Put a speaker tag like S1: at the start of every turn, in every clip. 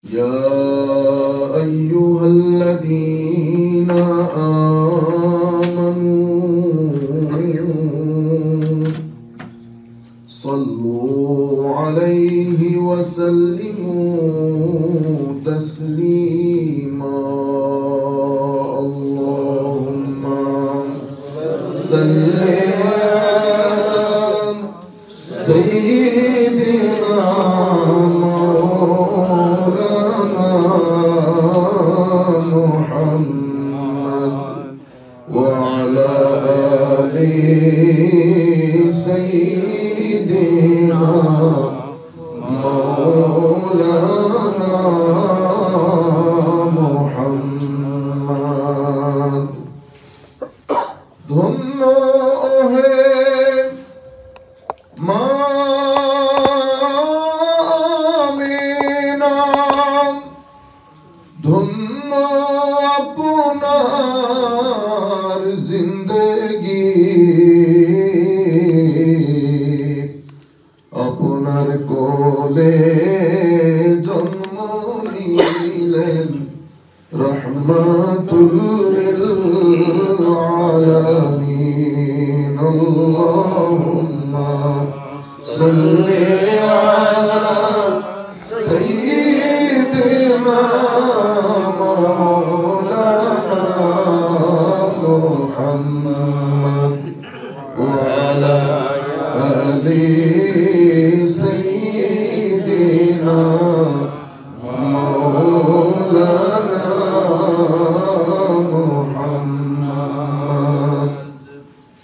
S1: يا أيها الذين آمنوا صلوا عليه وسلموا تسليما اللهم صل على سيدنا محمد وعلى آل سيدنا مولانا محمد ধন্য হে মা আমিনা ধন্য আপনার জিন্দগি আপনার কোলে জন্ম নিলেন রহমাতুল লিল আলামিন আল্লাহুম্মা সাল্লি আলা সাইয়্যিদিনা মাওলানা মুহাম্মদ ওয়া আলা আলি সাইয়্যিদিনা মাওলানা মুহাম্মদ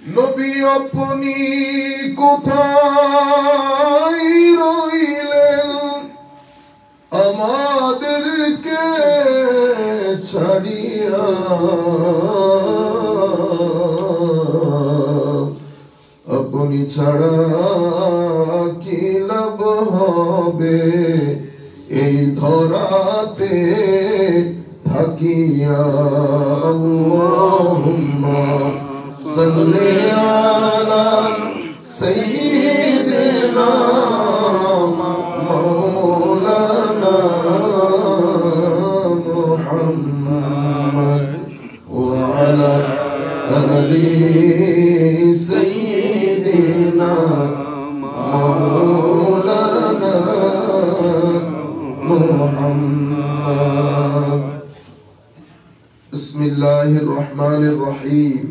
S1: নবী আপনি কোথায় রইলেন আমাদেরকে ছাড়িয়া আপনি ছাড়া কি লাভ হবে এই ধরাতে থাকিয়া আল্লাহুম্মা সাল্লি আলা সাইয়্যিদিনা মাওলানা মুহাম্মদ ওয়া আলা আলি সাইয়্যিদিনা মাওলানা মুহাম্মদ বিসমিল্লাহির রহমানির রহিম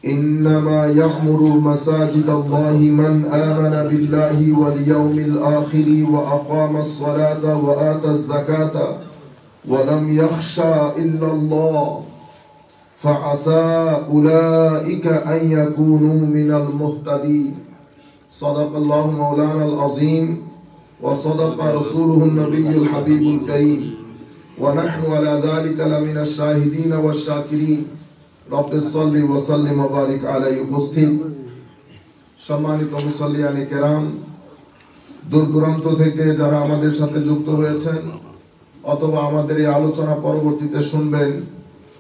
S1: إنما يعمر مساجد الله من آمن بالله واليوم الآخر وأقام الصلاة وآتى الزكاة ولم يخشى إلا الله فعسى أولئك أن يكونوا من المهتدين صدق الله مولانا العظيم وصدق رسوله النبي الحبيب الكريم ونحن على ذلك لمن الشاهدين والشاكرين রব্বে সাল্লি ওয়া সাল্লিম ওয়া বারিক আলাইহি উপস্থিত সম্মানিত মুসাল্লিয়ানে কেরাম দূর দূরান্ত থেকে যারা আমাদের সাথে যুক্ত হয়েছেন অথবা আমাদের এই আলোচনা পরবর্তীতে শুনবেন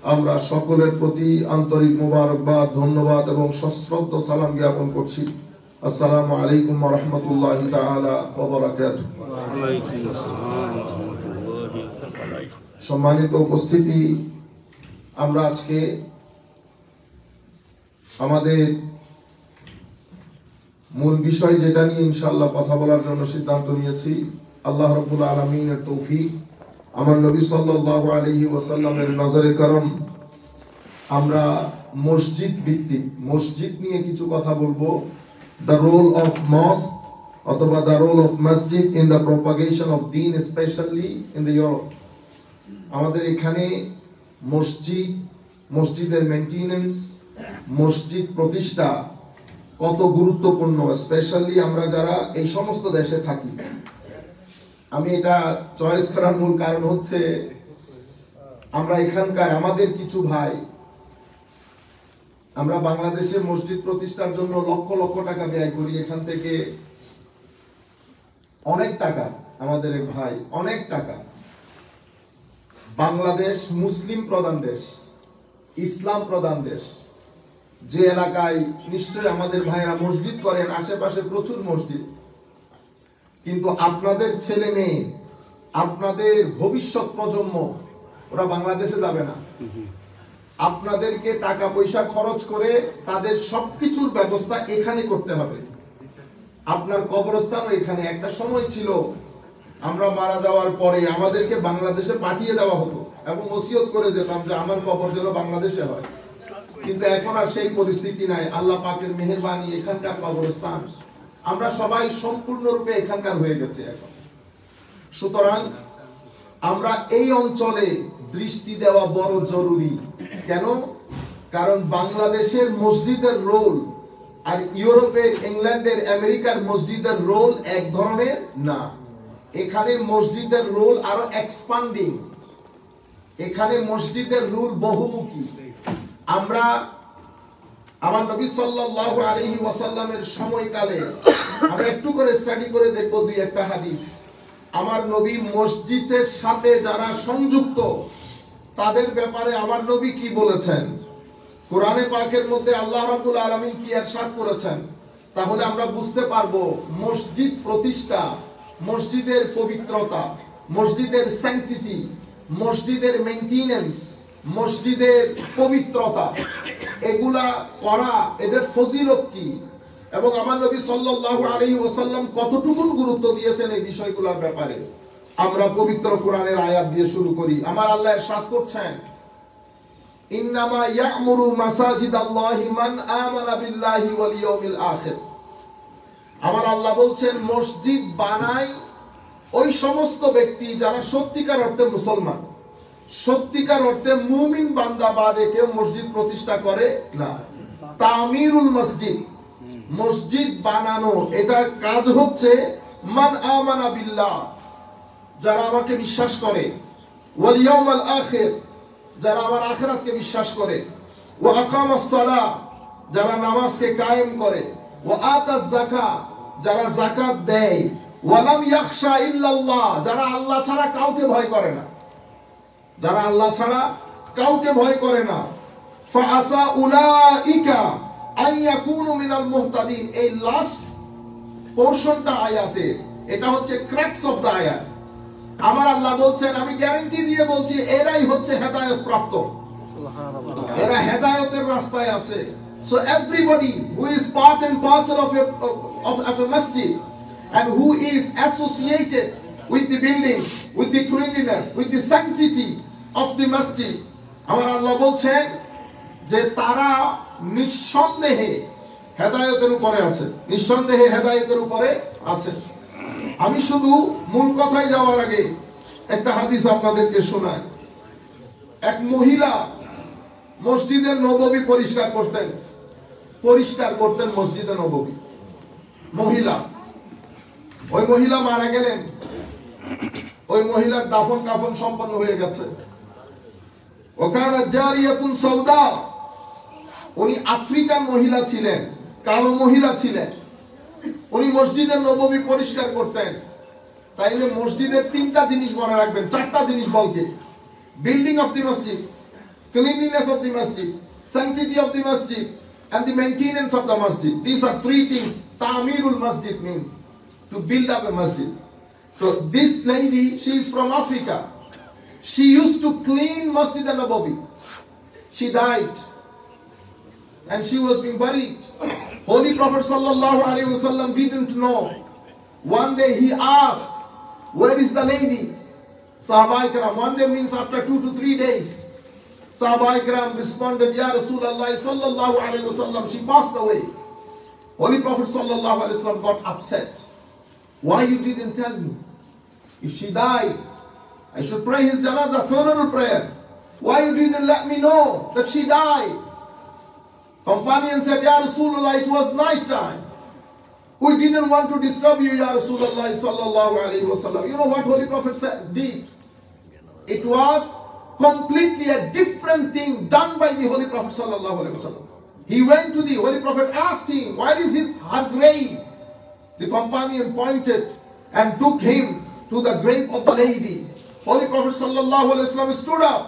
S1: আমরা সকলের প্রতি আন্তরিক মোবারকবাদ ধন্যবাদ এবং সশ্রদ্ধ সালাম জ্ঞাপন করছি আসসালামু আলাইকুম ওয়া রাহমাতুল্লাহি তাআলা ওয়া বারাকাতুহু সম্মানিত উপস্থিতি আমরা আজকে আমাদের মূল বিষয় যেটা নিয়ে ইনশাআল্লাহ কথা বলার জন্য সিদ্ধান্ত নিয়েছি আল্লাহ রাব্বুল আলামিনের তৌফিক আমার নবী সাল্লাল্লাহু আলাইহি ওয়াসাল্লামের নজরে করম আমরা মসজিদ ভিত্তিক মসজিদ নিয়ে কিছু কথা বলবো the role of mosque অথবা the role of masjid in the propagation of deen especially in the Europe আমাদের এখানে মসজিদের মেইনটেনেন্স মসজিদ প্রতিষ্ঠা কত গুরুত্বপূর্ণ স্পেশালি আমরা যারা এই সমস্ত দেশে থাকি আমি এটা চয়েস করার মূল কারণ হচ্ছে আমরা এখানকার আমাদের কিছু ভাই আমরা বাংলাদেশে মসজিদ প্রতিষ্ঠার জন্য লক্ষ লক্ষ টাকা ব্যয় করি এখান থেকে অনেক টাকা আমাদের এক ভাই অনেক টাকা বাংলাদেশ মুসলিম প্রধান দেশ ইসলাম প্রধান দেশ যে এলাকায় নিশ্চয়ই আমাদের ভাইরা মসজিদ করেন আশেপাশে প্রচুর মসজিদ কিন্তু আপনাদের ছেলে মেয়ে আপনাদের ভবিষ্যৎ প্রজন্ম ওরা বাংলাদেশে যাবে না, আপনাদেরকে টাকা পয়সা খরচ করে তাদের সবকিছুর ব্যবস্থা এখানে করতে হবে। আপনার কবরস্থানও এখানে। একটা সময় ছিল আমরা মারা যাওয়ার পরে আমাদেরকে বাংলাদেশে পাঠিয়ে দেওয়া হতো এবং ওসিয়ত করে যেতাম যে আমার কবর যেন বাংলাদেশে হয়, কিন্তু এখন আর সেই পরিস্থিতি নাই। আল্লাহ পাকের মেহেরবানি, এখানকার কবরস্থান আমরা সবাই সম্পূর্ণরূপে এখানকার হয়ে গেছে এখন। সুতরাং আমরা এই অঞ্চলে দৃষ্টি দেওয়া বড় জরুরি। কেন? কারণ বাংলাদেশের মসজিদের রোল আর ইউরোপের, ইংল্যান্ডের, আমেরিকার মসজিদের রোল এক ধরনের না। এখানে মসজিদের রোল আরো এক্সপান্ডিং, এখানে মসজিদের রোল বহুমুখী। আমার নবী সাল্লাল্লাহু আলাইহি ওয়াসাল্লামের সময়কালে আমরা একটু করে স্টাডি করে দেখব দুই একটা হাদিস। আমার নবী মসজিদের সাথে যারা সংযুক্ত তাদের ব্যাপারে আমার নবী কি বলেছেন, কোরআনে পাকের মধ্যে আল্লাহ রাব্বুল আলামিন কি ইরশাদ করেছেন, তাহলে আমরা বুঝতে পারবো মসজিদ প্রতিষ্ঠা, মসজিদের পবিত্রতা, মসজিদের স্যাংটিটি, মসজিদের মেইনটেনেন্স, মসজিদের পবিত্রতা, এগুলা করা এদের ফজিলত কি, এবং আমার নবী সাল্লাল্লাহু আলাইহি ওয়াসাল্লাম কতটুকু গুরুত্ব দিয়েছেন এই বিষয়গুলোর ব্যাপারে। আমরা পবিত্র কোরআনের আয়াত দিয়ে শুরু করি। আমার আল্লাহ ইরশাদ করছেন, ইন্নামা ইয়া'মুরু মাসাজিদাল্লাহি মান আমানা বিল্লাহি ওয়াল ইয়াউমিল আখির। আমার আল্লাহ বলছেন মসজিদ বানায় ওই সমস্ত ব্যক্তি যারা সত্যিকার অর্থে মুসলমান, সত্যিকার অর্থে মুমিন বান্দা বাদে কেউ মসজিদ প্রতিষ্ঠা করে না। তামিরুল মসজিদ, মসজিদ বানানো, এটার কাজ হচ্ছে মান আমানা বিল্লাহ, যারা আমাকে বিশ্বাস করে, ওয়াল ইয়াউমিল আখির, যারা আমার আখিরাতকে বিশ্বাস করে, ওয়া আকামাস সালাহ, যারা নামাজকে কায়েম করে, ওয়া আতাজ যাকাত, যারা যাকাত দেয়, ওয়া লাম ইয়াখশা ইল্লাল্লাহ, যারা আল্লাহ ছাড়া কাউকে ভয় করে না, যারা আল্লাহ ছাড়া কাউকে ভয় করে না। ফাআসা উলাইকা আইয়াকুনু মিনাল মুহতাদিন। এই লাস্ট পোরশনটা আয়াতে, এটা হচ্ছে ক্র্যাক্স অফ দ্য আয়াত। আমার আল্লাহ বলছেন, আমি গ্যারান্টি দিয়ে বলছি, এরাই হচ্ছে হেদায়েত প্রাপ্ত, এরা হেদায়েতের রাস্তায় আছে। So everybody who is part and parcel of a masjid and who is associated with the building, with the cleanliness, with the sanctity of the masjid, আমার আল্লাহ বলছেন যে তারা নিঃসন্দেহে হেদায়েতের উপরে আছে, নিঃসন্দেহে হেদায়েতের উপরে আছে। আমি শুধু মূল কথায় যাওয়ার আগে একটা হাদিস আপনাদেরকে শোনাই। এক মহিলা মসজিদে নববী পরিষ্কার করতেন মসজিদে নববী। মহিলা, ওই মহিলা মারা গেলেন, ওই মহিলার দাফন কাফন সম্পন্ন হয়ে গেছে। ওকানা জারিয়াতুন সাউদা, উনি আফ্রিকান মহিলা ছিলেন, কালো মহিলা ছিলেন। উনি মসজিদের নববী পরিষ্কার করতেন। তাইলে মসজিদের তিনটা জিনিস মনে রাখবেন, চারটা জিনিস বলকে: বিল্ডিং অফ দি মসজিদ, cleanliness of the masjid, sanctity of the masjid, and the maintenance of the masjid. These are three things. Ta'mirul masjid means to build up a masjid. So this lady, she is from Africa. She used to clean Masjid an-Nabawi. She died and she was being buried. Holy Prophet sallallahu alaihi wasallam didn't know. One day he asked, where is the lady? Sahaba ikram, one day means after 2 to 3 days. Sahaba ikram responded, Ya Rasulullah sallallahu alaihi wasallam, she passed away. Holy Prophet sallallahu alaihi wasallam got upset. Why you didn't tell me? If she died, I should pray his janazah, funeral prayer. Why you didn't let me know that she died? Companion said, Ya Rasulullah, it was night time. We didn't want to disturb you, Ya Rasulullah sallallahu alaihi wasallam. You know what Holy Prophet did? It was completely a different thing done by the Holy Prophet sallallahu alaihi wasallam. He went to the Holy Prophet, asked him, where is her grave? The companion pointed and took him to the grave of the lady. Holy Prophet sallallahu alaihi wasallam stood up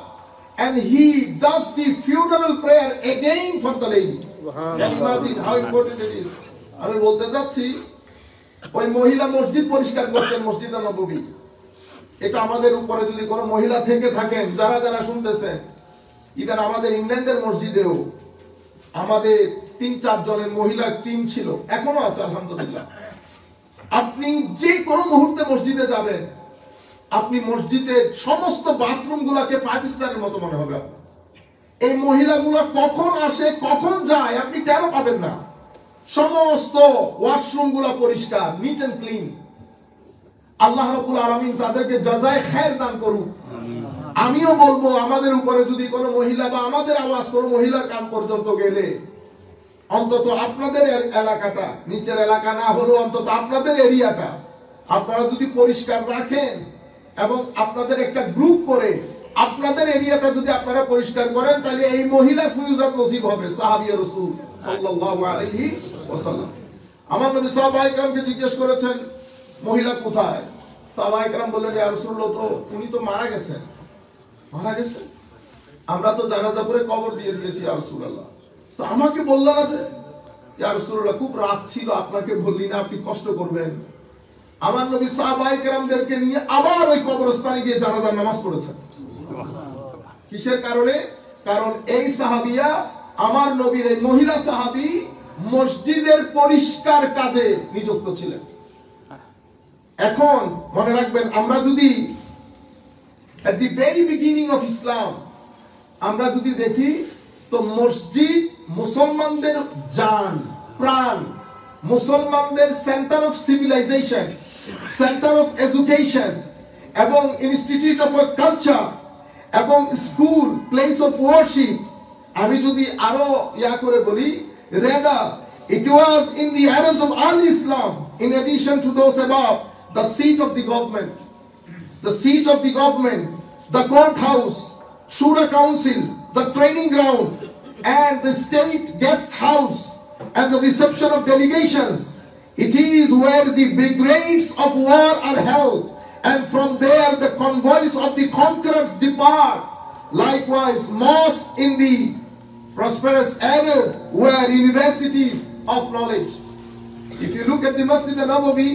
S1: and he does the funeral prayer again for the lady. Can you imagine how important it is? আমি বলতে যাচ্ছি, ওই মহিলা মসজিদ পরিষ্কার করতেন, মসজিদে নববী। এটা আমাদের উপরে যদি কোনো মহিলা থেকে থাকেন, যারা যারা শুনতেছেন, ইভেন আমাদের ইংল্যান্ডের মসজিদেও আমাদের 3-4 জনের মহিলা টিম ছিল, এখনো আছে আলহামদুলিল্লাহ। আপনি যে কোনো মুহূর্তে মসজিদে যাবেন, আপনি মসজিদের সমস্ত বাথরুম গুলাকে 5 স্টারের মতো মনে হবে। এই মহিলাগুলো কখন আসে কখন যায় আপনি টেরও পাবেন না। সমস্ত ওয়াশরুম গুলা পরিষ্কার, নিট এন্ড ক্লিন। আল্লাহ রাব্বুল আলামিন তাদেরকে জাযায়ে খায়ের দান করুক। আমিও বলবো, আমাদের উপরে যদি কোনো মহিলা বা আমাদের আওয়াজ কোনো মহিলার কান পর্যন্ত গেলে, অন্তত আপনাদের এলাকাটা, নিচের এলাকা না হলেও অন্তত আপনাদের এরিয়াটা আপনারা যদি পরিষ্কার রাখেন এবং আপনাদের একটা গ্রুপ করে আপনাদের এরিয়াটা যদি আপনারা পরিষ্কার করেন, তাহলে এই মহিলা ফিউজাত নসিব হবে। সাহাবী রাসূল সাল্লাল্লাহু আলাইহি ওয়াসাল্লাম আমার নবী সাহাবায়ে কেরামকে জিজ্ঞেস করেছেন, মহিলা কোথায়? সাহাবায়ে কেরাম বললেন, ইয়া রাসূলুল্লাহ, তো উনি তো মারা গেছেন। মারা গেছেন? আমরা তো জানাজা করে কবর দিয়ে দিয়েছি ইয়া রাসূলুল্লাহ। তো আমাকে বললেন না যে, ইয়া রাসূলুল্লাহ, খুব রাত ছিল, আপনাকে বললি না, আপনি কষ্ট করবেন। আমার নবী সাহাবায়ে কেরামদেরকে নিয়ে আবার ওই কবরস্থানে গিয়ে জানাজার নামাজ পড়েছেন। কিসের কারণে? কারণ এই সাহাবিয়া, আমার নবীর এই মহিলা সাহাবী মসজিদের পরিষ্কার কাজে নিযুক্ত ছিলেন। এখন মনে রাখবেন, আমরা যদি at the very beginning of Islam আমরা যদি দেখি, তো মসজিদ মুসলমানদের জান, প্রাণ, মুসলমানদের centre of civilization, centre of education এবং ইনস্টিটিউট অফ কালচার এবং স্কুল, প্লেস অফ ওয়ার্শিপ। আমি যদি আরো করে বলি, rather it was in the eras of al-Islam, in addition to those above, the seat of the government, the courthouse, shura council, the training ground, and the state guest house, and the reception of delegations. It is where the brigades of war are held, and from there the convoys of the conquerors depart. Likewise, mosques in the prosperous areas were universities of knowledge. If you look at the Masjid al-Nabawi,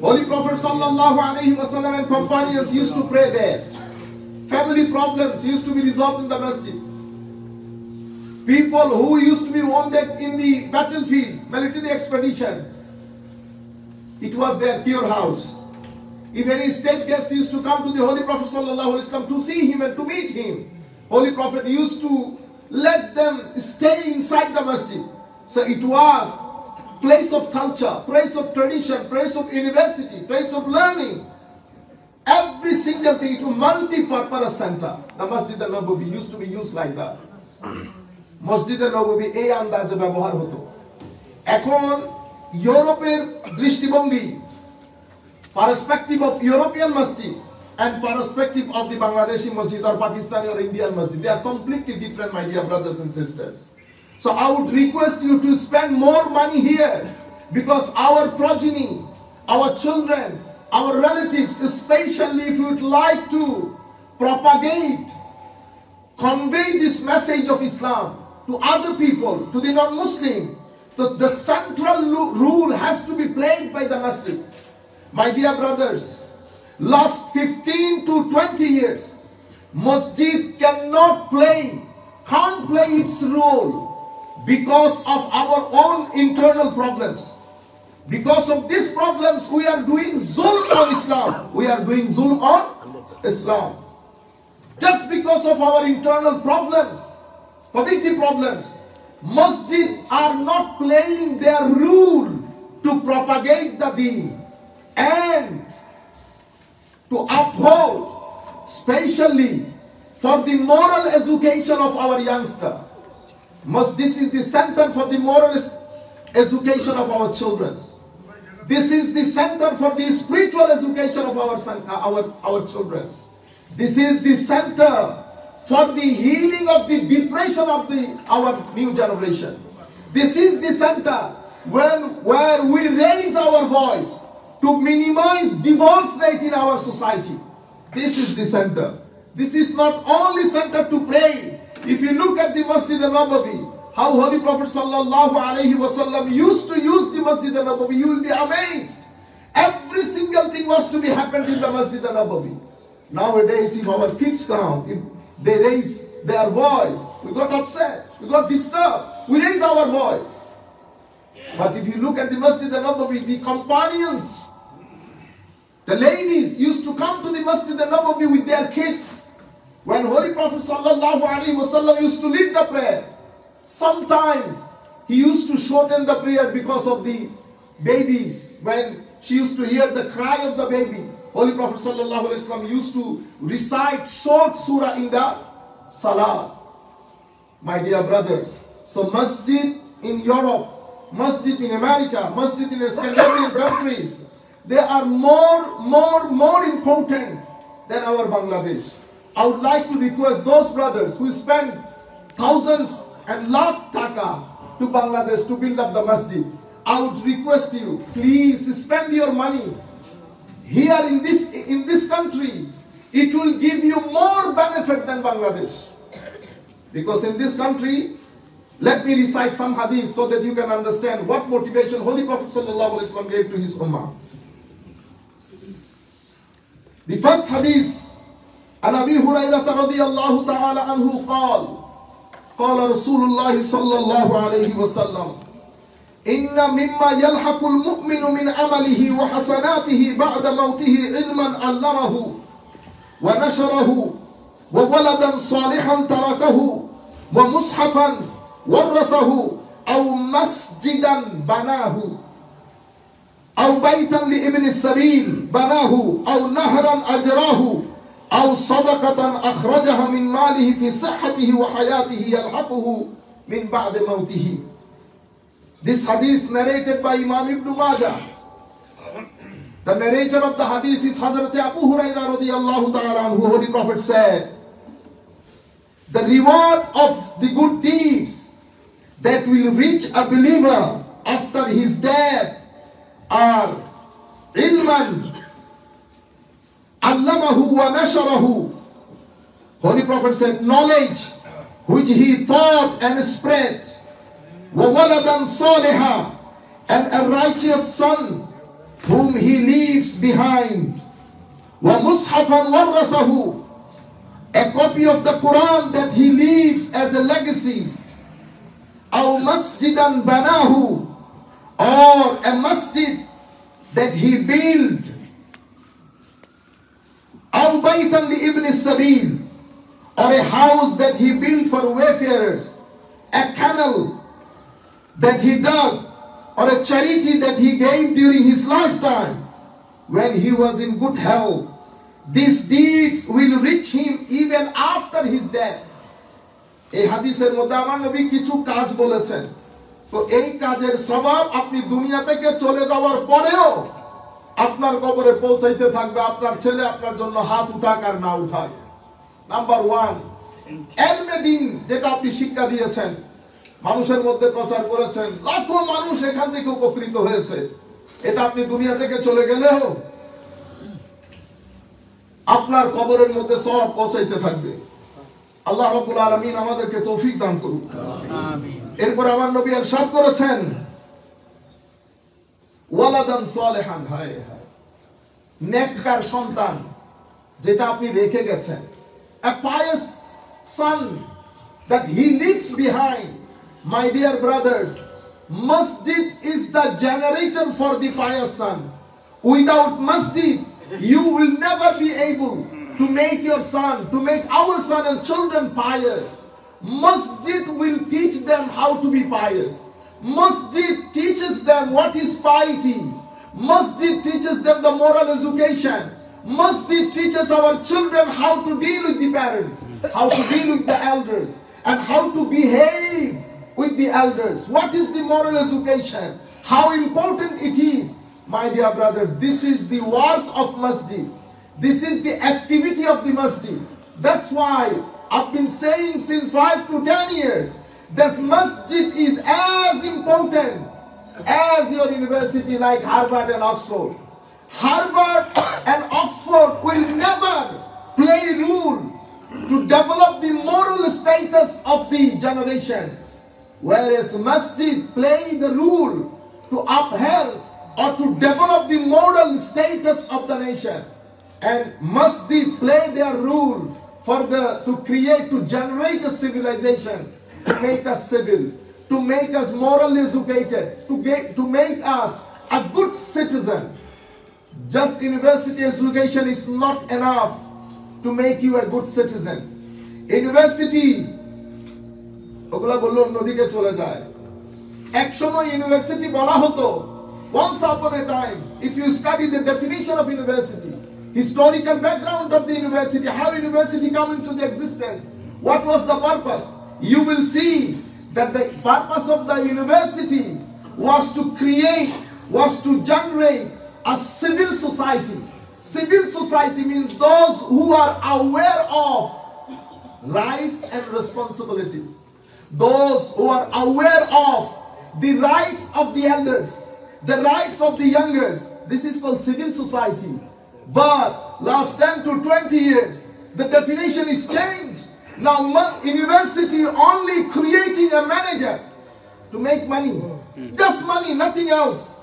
S1: Holy Prophet sallallahu alaihi wasallam and companions used to pray there. Family problems used to be resolved in the masjid. People who used to be wounded in the battlefield, military expedition, it was their pure house. If any state guest used to come to the Holy Prophet sallallahu alaihi wasallam to see him and to meet him, Holy Prophet used to let them stay inside the masjid. So it was place of culture, place of tradition, place of university, place of learning. Every single thing, it was multi-purpose center. The Masjid al-Nabawi used to be used like that. Masjid al-Nabawi এই আন্দাজে ব্যবহার হতো। এখন ইউরোপের দৃষ্টিভঙ্গি, perspective of European masjid and perspective of the Bangladeshi masjid or Pakistani or Indian masjid, they are completely different, my dear brothers and sisters. So I would request you to spend more money here, because our progeny, our children, our relatives, especially if you would like to propagate, convey this message of Islam to other people, to the non-Muslim, so the central role has to be played by the masjid. My dear brothers, last 15 to 20 years, masjid can't play its role because of our own internal problems. Because of these problems, we are doing zulm on Islam. We are doing zulm on Islam. Just because of our internal problems, poverty problems, masjid are not playing their role to propagate the deen and to uphold, especially for the moral education of our youngster. This is the center for the moral education of our children. This is the center for the spiritual education of our children. This is the center for the healing of the depression of our new generation. This is the center where we raise our voice to minimize divorce rate in our society. This is the center. This is not only center to pray. If you look at the Masjid al-Nabawi, how Holy Prophet sallallahu alaihi wasallam used to use the Masjid al-Nabawi, you will be amazed. Every single single thing was to be happened in the Masjid al-Nabawi. Nowadays, if our kids come, if they raise their voice, we got upset, we got disturbed, we raise our voice. But if you look at the Masjid al-Nabawi, the companions, the ladies used to come to the Masjid al-Nabawi with their kids. When Holy Prophet sallallahu alaihi wasallam used to lead the prayer, sometimes he used to shorten the prayer because of the babies. When she used to hear the cry of the baby, Holy Prophet sallallahu alaihi wasallam used to recite short surah in the salah. My dear brothers, so masjid in Europe, masjid in America, masjid in Scandinavian countries, they are more important than our Bangladesh. I would like to request those brothers who spend thousands and lakh taka to Bangladesh to build up the masjid. I would request you, please spend your money here in this country. It will give you more benefit than Bangladesh. Because in this country, let me recite some hadith so that you can understand what motivation Holy Prophet sallallahu alaihi wasallam gave to his ummah. The first hadith, عن أبي هريرة رضي الله تعالى عنه قال قال رسول الله صلى الله عليه وسلم إن مما يلحق المؤمن من عمله وحسناته بعد موته علما علمه ونشره وولدا صالحا تركه ومصحفا ورثه أو مسجدا بناه أو بيتا لابن السبيل بناه أو نهرا أجراه أو صدقة أخرجها من ماله في صحته وحياته يلحقه من بعد موته. This hadith narrated by Imam Ibn Majah. The narrator of the hadith is Hazrat Abu Hurairah radiyallahu ta'ala anhu. Holy Prophet said, the reward of the good deeds that will reach a believer after his death are ilman allamahu wa nasharahu. Holy Prophet said, knowledge which he taught and spread, wa waladan saliha, and a righteous son whom he leaves behind, wa mushafan warathahu, a copy of the Quran that he leaves as a legacy, aw masjidan banahu, or a masjid that he built, aw baytan li ibn sabil, or a house that he built for wayfarers, a canal that he dug, or a charity that he gave during his lifetime when he was in good health. These deeds will reach him even after his death. এই হাদিসের মধ্যে আমার নবী কিছু কাজ বলেছেন। তো এই কাজের সওয়াব আপনি দুনিয়া থেকে চলে যাওয়ার পরেও আপনার কবরে পৌঁছাইতে থাকবে, আপনার ছেলে আপনার জন্য হাত উঠাক আর না উঠাক। নাম্বার 1, ইলমে দ্বীন, যেটা আপনি শিক্ষা দিয়েছেন, মানুষের মধ্যে প্রচার করেছেন, লাখো মানুষ এখান থেকে উপকৃত হয়েছে। এটা আপনি দুনিয়া থেকে চলে গেলেও আপনার কবরের মধ্যে সওয়াব পৌঁছাইতে থাকবে। আল্লাহ রাব্বুল আলামিন আমাদেরকে তৌফিক দান করুন। আমিন। এরপর আমার নবী ইরশাদ করেছেন, ওয়ালাদান সালিহান, হায় হায়, নেককার সন্তান যেটা আপনি রেখে গেছেন, a pious son that he leaves behind. My dear brothers, masjid is the generator for the pious son. Without masjid, you will never be able to make your son, to make our son and children pious. Masjid will teach them how to be pious. Masjid teaches them what is piety. Masjid teaches them the moral education. Masjid teaches our children how to deal with the parents, how to deal with the elders, and how to behave with the elders. What is the moral education? How important it is. My dear brothers, this is the work of masjid. This is the activity of the masjid. That's why I've been saying since 5 to 10 years, this masjid is as important as your university like Harvard and Oxford. Harvard and Oxford will never play a role to develop the moral status of the generation, whereas masjid play the role to uphold or to develop the moral status of the nation. And masjid play their role to generate a civilization, to make us civil, to make us morally educated, to make us a good citizen. Just university education is not enough to make you a good citizen. University, university once upon a time, if you study the definition of university, historical background of the university, how university come into the existence, what was the purpose, you will see that the purpose of the university was to generate a civil society. Civil society means those who are aware of rights and responsibilities. Those who are aware of the rights of the elders, the rights of the youngers. This is called civil society. But last 10 to 20 years, the definition is changed. Now university only creating a manager to make money. Just money, nothing else.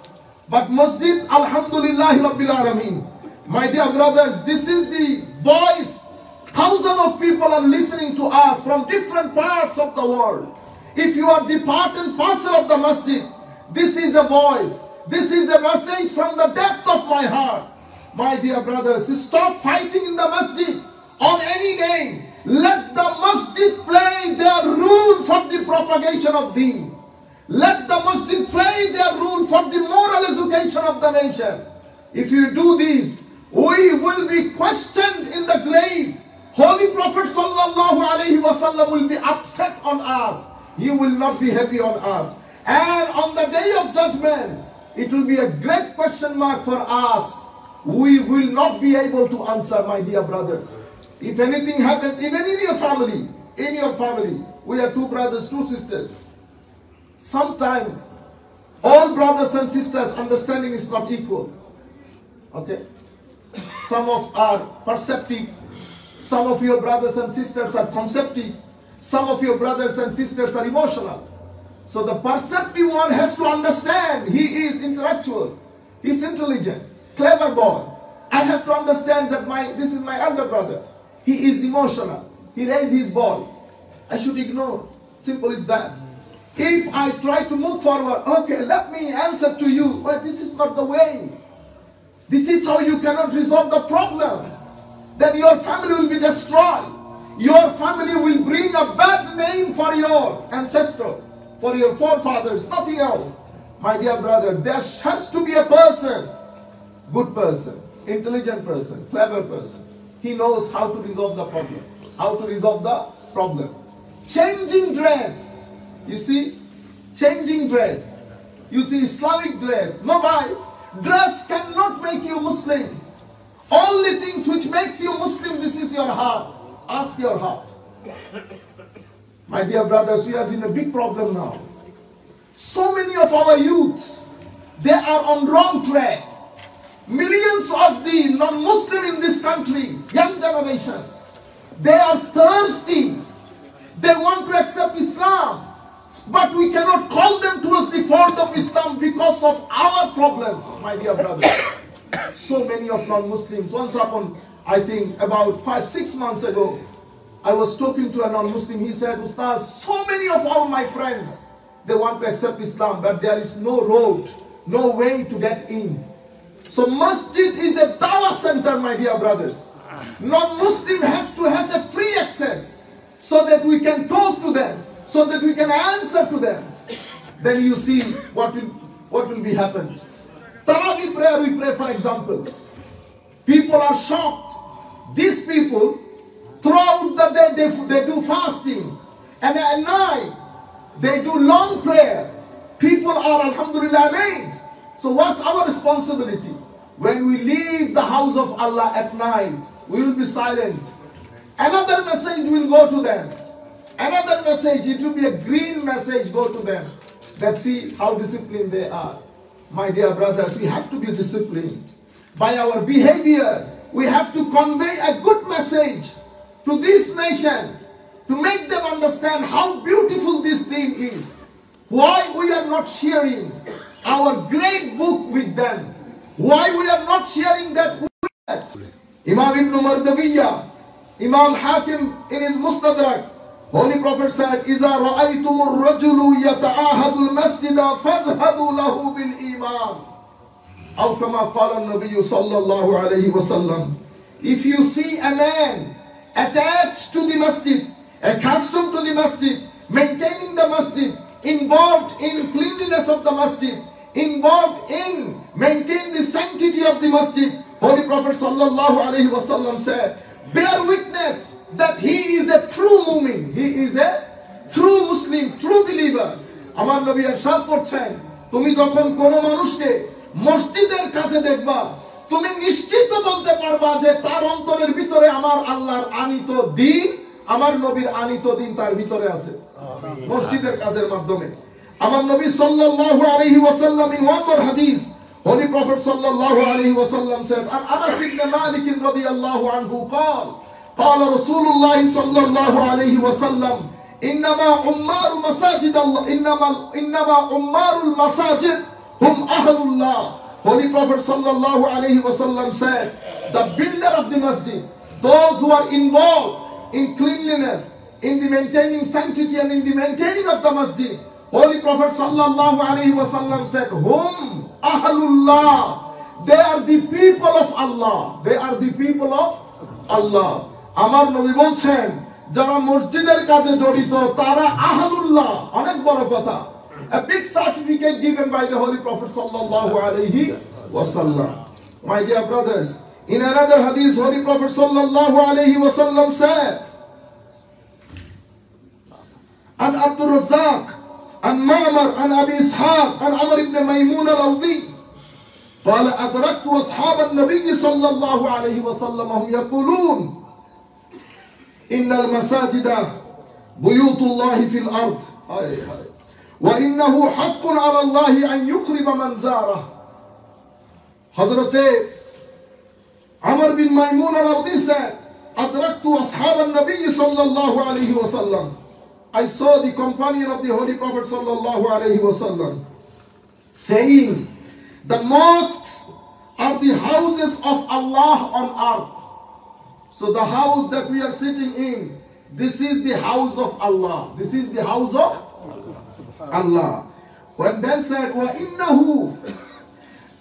S1: But masjid, alhamdulillah rabbil alameen. My dear brothers, this is the voice. Thousands of people are listening to us from different parts of the world. If you are the part and parcel of the masjid, this is a voice. This is a message from the depth of my heart. My dear brothers, stop fighting in the masjid on any game. Let the masjid play their role for the propagation of deen. Let the masjid play their role for the moral education of the nation. If you do this, we will be questioned in the grave. Holy Prophet sallallahu alaihi wasallam will be upset on us. He will not be happy on us. And on the day of judgment, it will be a great question mark for us. We will not be able to answer, my dear brothers. If anything happens, even in your family, we are two brothers, two sisters. Sometimes, all brothers and sisters' understanding is not equal. Okay? Some of are perceptive. Some of your brothers and sisters are conceptive. Some of your brothers and sisters are emotional. So the perceptive one has to understand. He is intellectual. He is intelligent. Clever boy. I have to understand that this is my elder brother. He is emotional. He raised his voice. I should ignore. Simple as that. If I try to move forward, okay, let me answer to you. But this is not the way. This is how you cannot resolve the problem. Then your family will be destroyed. Your family will bring a bad name for your ancestor, for your forefathers, nothing else. My dear brother, there has to be a person, good person, intelligent person, clever person. He knows how to resolve the problem. How to resolve the problem. Changing dress. You see, changing dress. You see, Islamic dress. No, dress cannot make you Muslim. Only things which makes you Muslim, this is your heart. Ask your heart. My dear brothers, we are in a big problem now. So many of our youth, they are on wrong track. Millions of the non-Muslim in this country, young generations, they are thirsty. They want to accept Islam. But we cannot call them towards the fold of Islam because of our problems, my dear brothers. So many of non-Muslims. Once upon, I think about 5-6 months ago, I was talking to a non-Muslim. He said, Ustaz, so many of my friends, they want to accept Islam, but there is no road, no way to get in. So masjid is a dawah center, my dear brothers. Non-Muslim has a free access so that we can talk to them, so that we can answer to them. Then you see what will be happened. Tarawih prayer we pray, for example. People are shocked. These people, throughout the day, they do fasting. And at night, they do long prayer. People are, alhamdulillah, amazed. So what's our responsibility? When we leave the house of Allah at night, we will be silent. Another message will go to them. Another message, it will be a green message, go to them. That see how disciplined they are. My dear brothers, we have to be disciplined. By our behavior, we have to convey a good message to this nation, to make them understand how beautiful this thing is. Why we are not sharing our great book with them. Why we are not sharing that with them? Imam Ibn Mardawiyya, Imam Hakim in his Mustadrak, Holy Prophet said, إِذَا رَأَيْتُمُ الرَّجُلُ يَتَعَاهَدُ الْمَسْجِدَ فَاجْهَدُوا لَهُ بِالْإِيمَانِ. أو كما قال النبي صلى الله عليه وسلم. If you see a man attached to the masjid, accustomed to the masjid, maintaining the masjid, involved in cleanliness of the masjid, involved in maintaining the sanctity of the masjid, Holy Prophet sallallahu alaihi wasallam said, bear witness that he is a true mu'min, he is a true Muslim, true believer. আমার নবী ইরশাদ করছেন, তুমি যখন কোনো মানুষকে মসজিদের কাছে দেখবা, তুমি নিশ্চিত বলতে পারবা যে তার অন্তরের ভিতরে আমার আল্লাহর আনিত দ্বীন, আমার নবীর আনিত দ্বীন তার ভিতরে আছে। মসজিদের কাজের মাধ্যমে আমার নবী সাল্লাল্লাহু আলাইহি ওয়াসাল্লাম in one more hadith, Holy Prophet sallallahu alayhi wa sallam said, and Anas ibn Malik radiyallahu anhu قال رسول الله صلى الله عليه وسلم إنما عمار مساجد الله إنما عمار المساجد هم أهل الله. Holy Prophet sallallahu alayhi wa sallam said, the builder of the masjid, those who are involved in cleanliness, in the maintaining sanctity and in the maintaining of the masjid, Holy Prophet sallallahu alayhi wa sallam said, hum ahlullah, they are the people of Allah, they are the people of Allah. আমার নবী বলছেন যারা মসজিদের কাজে জড়িত তারা আহলুল্লাহ, অনেক বড় কথা, a big certificate given by the Holy Prophet sallallahu alayhi wasallam. My dear brothers, in another hadith, Holy Prophet sallallahu alayhi wasallam said, an Abdul Razzaq, an Ma'mar, an Abi Ishaq, an Amr ibn Maymun al-Awdi, قال أدركت أصحاب النبي صلى الله عليه وسلم هم يقولون إن المساجد بيوت الله في الأرض وإنه حق على الله أن يكرم من زاره. حضرت عمر بن ميمون al-Awdi said, أدركت أصحاب النبي صلى الله عليه وسلم, I saw the companion of the Holy Prophet صلى الله عليه وسلم saying, the mosques are the houses of Allah on earth. So the house that we are sitting in, this is the house of Allah. This is the house of Allah. When then said, وَإِنَّهُ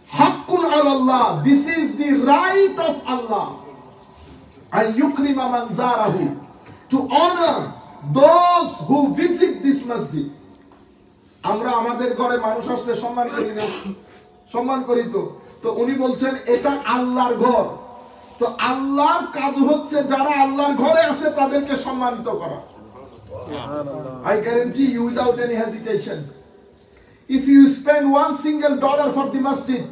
S1: حَقٌّ عَلَى اللَّهِ, this is the right of Allah. أَن يُكْرِمَ مَنْ زَارَهُ, to honor those who visit this masjid. আমরা আমাদের ঘরে মানুষ আসলে সম্মান করি না, সম্মান করি তো। তো উনি বলছেন এটা আল্লাহর ঘর, তো আল্লাহর কাজ হচ্ছে যারা আল্লাহর ঘরে আসে তাদেরকে সম্মানিত করা। I guarantee you without any hesitation, if you spend one single dollar for the masjid,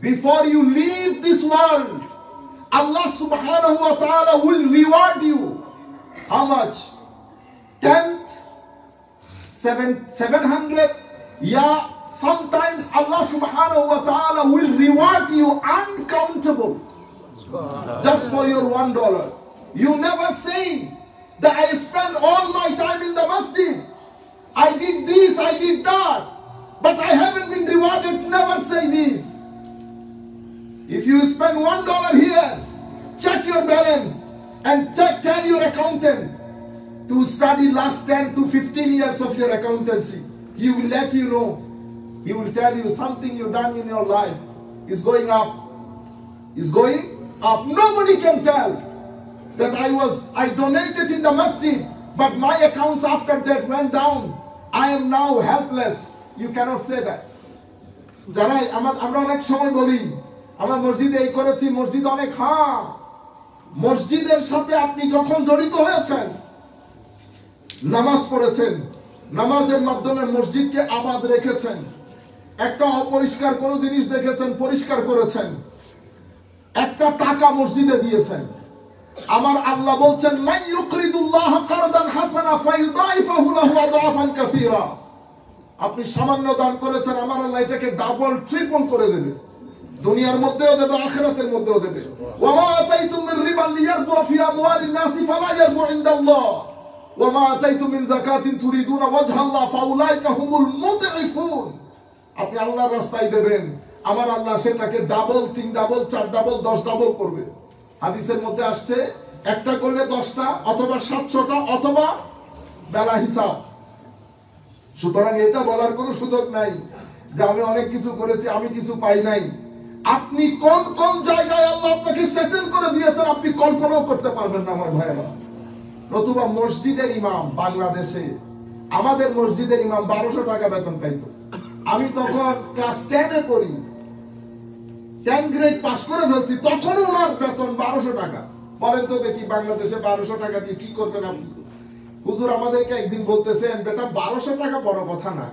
S1: before you leave this world, Allah subhanahu wa ta'ala will reward you. How much? 10th, 700? Yeah, sometimes Allah subhanahu wa ta'ala will reward you uncountable. Just for your $1. You never say that I spent all my time in the masjid, I did this, I did that, but I haven't been rewarded. Never say this. If you spend $1 here, check your balance and tell your accountant to study last 10 to 15 years of your accountancy. He will let you know. He will tell you something you've done in your life is going up. Is going up. Nobody can tell that I donated in the masjid, but my accounts after that went down. I am now helpless. You cannot say that. যারাই আমরা অনেক সময় বলি আমরা মসজিদে এই করেছি, মসজিদ অনেক, হ্যাঁ, মসজিদের সাথে আপনি যখন জড়িত হয়েছেন, নামাজ পড়েছেন, নামাজের মাধ্যমে মসজিদকে আবাদ রেখেছেন, একটা অপরিষ্কার কোনো জিনিস দেখেছেন, পরিষ্কার করেছেন, একটা টাকা মসজিদে দিয়েছেন, আমার আল্লাহ বলছেন মান ইউকরিদুল্লাহ কারদান হাসানা ফায়ুদাইফাহু লাহু আদআফান কাসীরা, আপনি সামান্য দান করেছেন, আমার আল্লাহ এটাকে ডাবল ট্রিপল করে দেবে, দুনিয়ার মধ্যেও দেবে, আখিরাতের মধ্যেও দেবে। ওয়া মা আতাইতুম মির রিবান লিয়ারবু ফি আমওয়ালিন নাসি ফালা ইয়ারবু ইনদাল্লাহ ওয়া মা আতাইতুম মিন যাকাতিন তুরিদুনা ওয়াজহাল্লাহ ফাউলাইকা হুমুল মুদঈফুন। আপনি আল্লাহর রাস্তায় দেবেন, আমার আল্লাহ সেটাকে ডাবল, 3 ডাবল, 4 ডাবল, 10 ডাবল করবে। হাদিসের মধ্যে আসছে একটা করলে 10টা অথবা 700টা অথবা বেলা হিসাব। সুতরাং এটা বলার কোনো সুযোগ নাই যে আমি অনেক কিছু করেছি, আমি কিছু পাই নাই। আপনি কোন কোন জায়গায় আল্লাহ আপনাকে সেটেল করে দিয়েছেন আপনি কল্পনাও করতে পারবেন না আমার ভাইয়েরা। নতুবা মসজিদের ইমাম বাংলাদেশে, আমাদের মসজিদের ইমাম 1200 টাকা বেতন পাইতো। আমি তখন ক্লাস 10-এ পড়ি, 10 গ্রেড পাস করে ফেলছি, তখন ওনার বেতন 1200 টাকা। বলেন তো দেখি বাংলাদেশে 1200 টাকা দিয়ে কি করবেন আপনি? হুজুর আমাদেরকে একদিন বলতেছেন, বেটা 1200 টাকা বড় কথা না,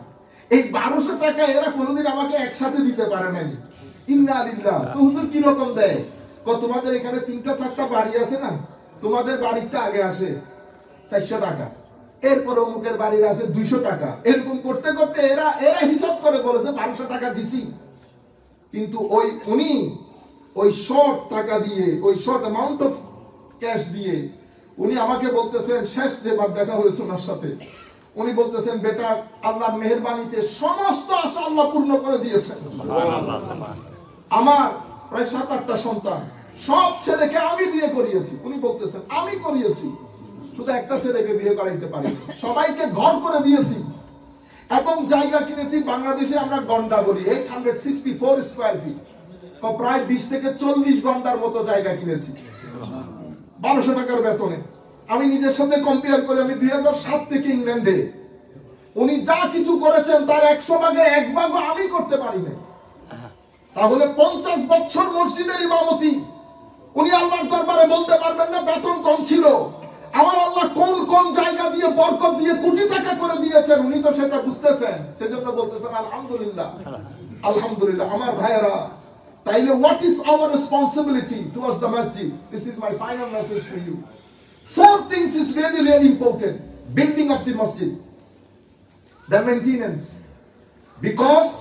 S1: এই 1200 টাকা এরা কোনোদিন আমাকে একসাথে দিতে পারে নাই। ইন্না লিল্লাহ। তো হুজুর কি রকম দেয়? তোমাদের এখানে 3টা 4টা বাড়ি আছে না, তোমাদের বাড়িটা আগে আসে 400 টাকা, এরপর অমুকের বাড়ির আছে 200 টাকা, এরকম করতে করতে এরা হিসাব করে বলেছে 1200 টাকা দিছি। কিন্তু উনি ওই শর্ট টাকা দিয়ে, ওই শর্ট অ্যামাউন্ট অফ ক্যাশ দিয়ে উনি আমাকে বলতেছেন, শেষ যেবার দেখা হয়েছে ওনার সাথে, উনি বলতেছেন, বেটা আল্লাহর মেহেরবানিতে সমস্ত আশা আল্লাহ পূর্ণ করে দিয়েছেন। আমার প্রায় 7-8টা সন্তান, সব ছেলেকে আমি বিয়ে করিয়েছি। উনি বলতেছেন আমি করিয়েছি, শুধু একটা ছেলেকে বিয়ে করাইতে পারি, সবাইকে ঘর করে দিয়েছি এবং জায়গা কিনেছি। বাংলাদেশে আমরা গন্ডা বলি 864 স্কয়ার ফিট, প্রায় 20 থেকে 40 গন্ডার মতো জায়গা কিনেছি 1200 টাকার বেতনে। আমি নিজের সাথে কম্পেয়ার করে, আমি 2007 থেকে ইংল্যান্ডে, উনি যা কিছু করেছেন তার 100 ভাগের 1 ভাগও আমি করতে পারি না। তাহলে 50 বছর মসজিদের ইমামতি, উনি আল্লাহর দরবারে বলতে পারবেন না বেতন কম ছিল। আমার আল্লাহ কোন কোন জায়গা দিয়ে বরকত দিয়ে কোটি টাকা করে দিয়েছেন, উনি তো সেটা বুঝতেছেন, সেজন্য বলতেছেন আলহামদুলিল্লাহ, আলহামদুলিল্লাহ। আমার ভাইয়েরা, তাইলে what is our responsibility towards the masjid? This is my final message to you. 4 things is really, really important. Building of the masjid, the maintenance, because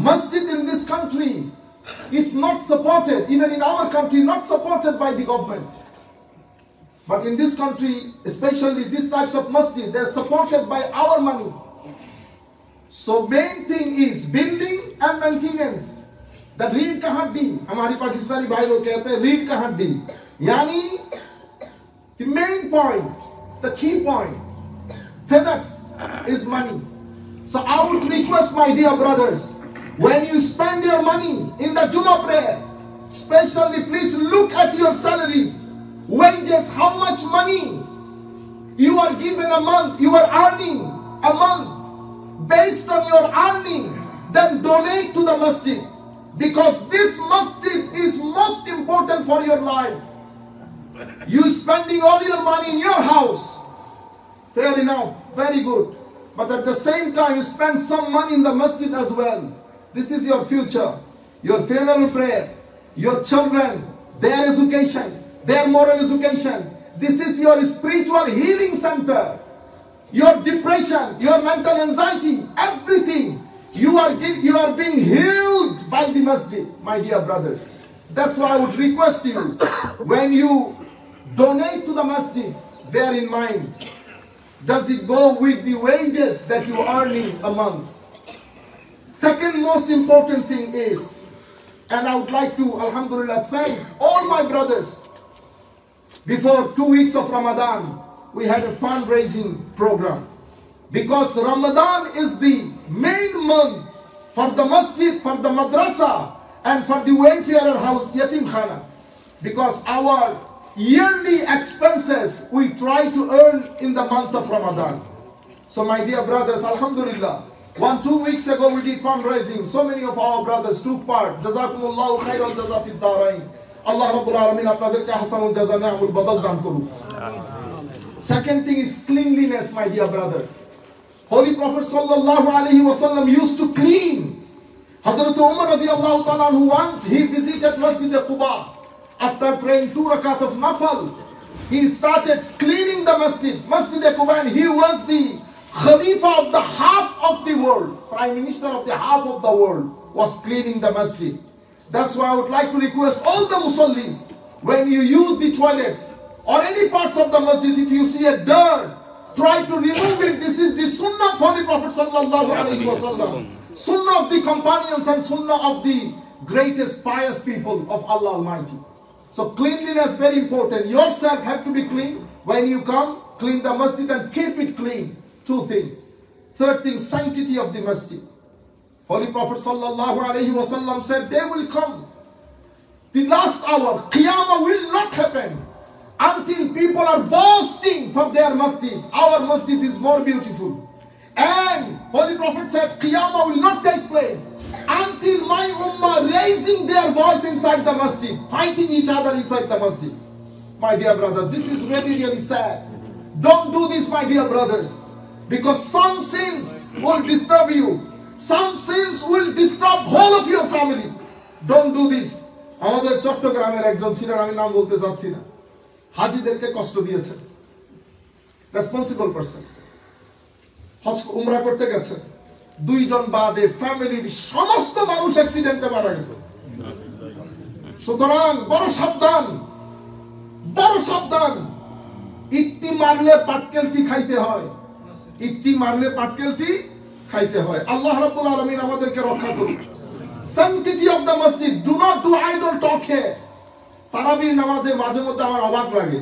S1: masjid in this country is not supported, even in our country, not supported by the government. But in this country, especially these types of masjid, they're supported by our money. So main thing is building and maintenance. The रीढ़ का हड्डी, हमारी पाकिस्तानी भाई लोग कहते हैं रीढ़ का हड्डी, यानी the main point, the key point, FedEx is money. So I would request my dear brothers, when you spend your money in the Jummah prayer, especially please look at your salaries, wages, how much money you are given a month, you are earning a month. Based on your earning, then donate to the masjid, because this masjid is most important for your life. You spending all your money in your house, fair enough, very good, but at the same time you spend some money in the masjid as well. This is your future, your funeral prayer, your children, their education, their moral education. This is your spiritual healing center. Your depression, your mental anxiety, everything, you are being healed by the masjid, my dear brothers. That's why I would request you, when you donate to the masjid, bear in mind, does it go with the wages that you are earning a month? Second most important thing is, and I would like to, alhamdulillah, thank all my brothers. Before 2 weeks of Ramadan, we had a fundraising program, because Ramadan is the main month for the masjid, for the madrasa, and for the welfare house, Yatim Khana. Because our yearly expenses we try to earn in the month of Ramadan. So my dear brothers, alhamdulillah, 1-2 weeks ago we did fundraising. So many of our brothers took part. Jazakumullahu khairal jaza fid darain. Allah Rabbul Alamin apnaderke hasanul jaza ni'amul badal dan korun. Second thing is cleanliness, my dear brother. Holy Prophet sallallahu alaihi wasallam used to clean. Hazrat Umar radiyallahu ta'ala anhu, once he visited Masjid Quba. After praying 2 rakat of nafal, he started cleaning the masjid, Masjid Quba, and he was the Khalifa of the half of the world, Prime Minister of the half of the world, was cleaning the masjid. That's why I would like to request all the musallis, when you use the toilets or any parts of the masjid, if you see a dirt, try to remove it. This is the sunnah of Holy Prophet sallallahu alaihi wasallam.
S2: sunnah of the companions and sunnah of the greatest pious people of Allah Almighty. So cleanliness very important. Yourself have to be clean. When you come, clean the masjid and keep it clean. Two things. Third thing, sanctity of the masjid. Holy Prophet sallallahu alaihi wasallam said, they will come. The last hour, Qiyamah will not happen until people are boasting for their masjid. Our masjid is more beautiful. And Holy Prophet said, Qiyamah will not take place until my ummah raising their voice inside the masjid, fighting each other inside the masjid. My dear brothers, this is really, really sad. Don't do this, my dear brothers, because some sins will disturb you. Some sins will disturb whole of your family. Don't do this. আমাদের চট্টগ্রামের একজন ছিলেন, আমি নাম বলতে চাচ্ছি না, হাজীদেরকে কষ্ট দিয়েছেন। রেসপন্সিবল পারসন হজ উমরা করতে গেছে, দুইজন বাদে ফ্যামিলির সমস্ত মানুষ অ্যাক্সিডেন্টে মারা গেছে। সুতরাং বড় সাবধান, বড় সাবধান। ইট্টি মারলে পাটকেলটি খাইতে হয়, ইট্টি মারলে পাটকেলটি খাইতে হয়। আল্লাহ রাব্বুল আলামিন আমাদেরকে রক্ষা করুন। Sanctity of the masjid. Do not do idle talk here. তারাবির নামাজে মাঝে মধ্যে আমার অবাক লাগে।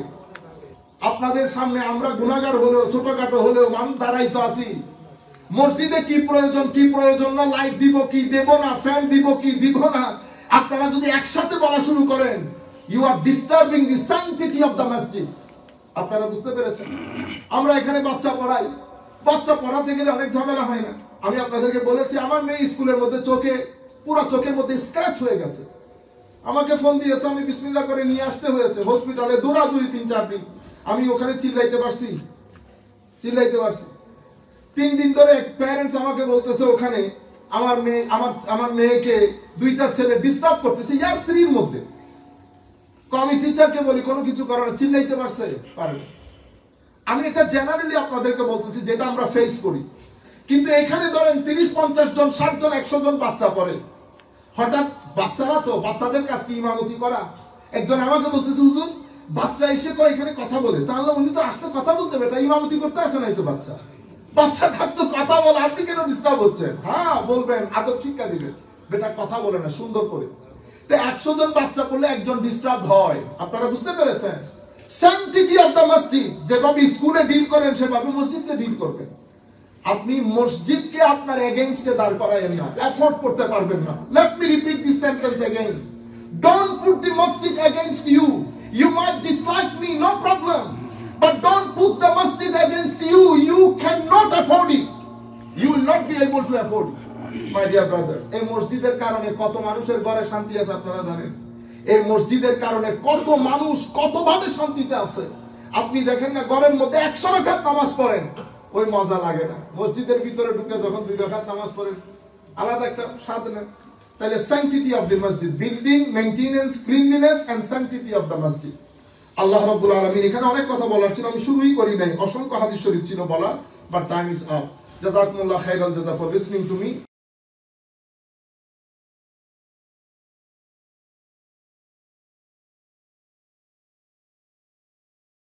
S2: আপনাদের সামনে আমরা গুনাহগার হলেও, ছোটখাটো হলেও মান দাঁড়াই তো আছি। মসজিদে কি প্রয়োজন, কি প্রয়োজন না, লাইট দিব কি দেব না, ফ্যান দিব কি দিব না, আপনারা যদি একসাথে বলা শুরু করেন, you are disturbing the sanctity of the masjid. আপনারা বুঝতে পেরেছেন? আমরা এখানে বাচ্চা পড়াই, বাচ্চা পড়াতে গেলে অনেক ঝামেলা হয় না? আমি আপনাদেরকে বলেছি, আমার মেয়ে স্কুলের মধ্যে চোখে, পুরো চোখের মধ্যে স্ক্র্যাচ হয়ে গেছে। আমাকে ফোন দিয়েছে, আমি বিসমিল্লাহ করে নিয়ে আসতে হয়েছে হসপিটালে, দৌড়াদৌড়ি 3-4 দিন। আমি ওখানে চিল্লাইতে পারছি, চিল্লাইতে পারছি। 3 দিন ধরে প্যারেন্টস আমাকে বলতেছে, ওখানে আমার মেয়েকে দুইটা ছেলে ডিস্টার্ব করতেছে ইয়ার 3 মধ্যে। আমি টিচারকে বলি কোনো কিছু করে না, চিল্লাইতে পারছে পারে। আমি এটা জেনারেলি আপনাদেরকে বলতেছি যেটা আমরা ফেস করি। কিন্তু এখানে ধরেন 30-50 জন, 60 জন, 100 জন বাচ্চা পড়ে। হঠাৎ বাচ্চারা তো, বাচ্চাদের কাজ কি ইমামতি করা? একজন আমাকে বলতেছে, হুজুর বাচ্চা এসে কয় এখানে কথা বলে, তাহলে উনি তো আসতে কথা বলতে, বেটা ইমামতি করতে আসে নাই তো বাচ্চা, বাচ্চার কাছ তো কথা বলে, আপনি কেন ডিস্টার্ব হচ্ছেন? হ্যাঁ বলবেন, আদব শিক্ষা দিবেন, বেটা কথা বলে না সুন্দর করে। তো 100 জন বাচ্চা পড়লে একজন ডিস্টার্ব হয়। আপনারা বুঝতে পেরেছেন? স্যাংটিটি অফ দ্য মসজিদ, যেভাবে স্কুলে ডিল করেন সেভাবে মসজিদকে ডিল করবেন। আপনি মসজিদকে আপনার এগেইনস্টে দাঁড় করায়েন না, এফোর্ড করতে পারবেন না। Let me repeat this sentence again, don't put the masjid against you. You might dislike me, no problem, but don't put the masjid against you. You can not afford it, you will not be able to afford it. My dear brother, এই মসজিদের কারণে কত মানুষের ঘরে শান্তি আছে আপনারা জানেন? এই মসজিদের কারণে কত মানুষ কতভাবে শান্তিতে আছে। আপনি দেখেন না, ঘরের মধ্যে 100 রাকাত নামাজ পড়েন, ওই মজা লাগে না। মসজিদের ভিতরে ঢুকে যখন 2 রাকাত নামাজ পড়েন, আলাদা একটা স্বাদ না। তাহলে স্যাংটিটি অফ দি মসজিদ, building, maintenance, cleanliness and sanctity of the মসজিদ। আল্লাহ রাব্বুল আলামিন, এখানে অনেক কথা বলার ছিল, আমি শুরুই করি নাই, অসংখ্য হাদিস শরীফ ছিল বলার, বাট টাইম ইজ আপ। জাযাকুমুল্লাহ খাইরাল জাযা ফর লিসনিং টু মি।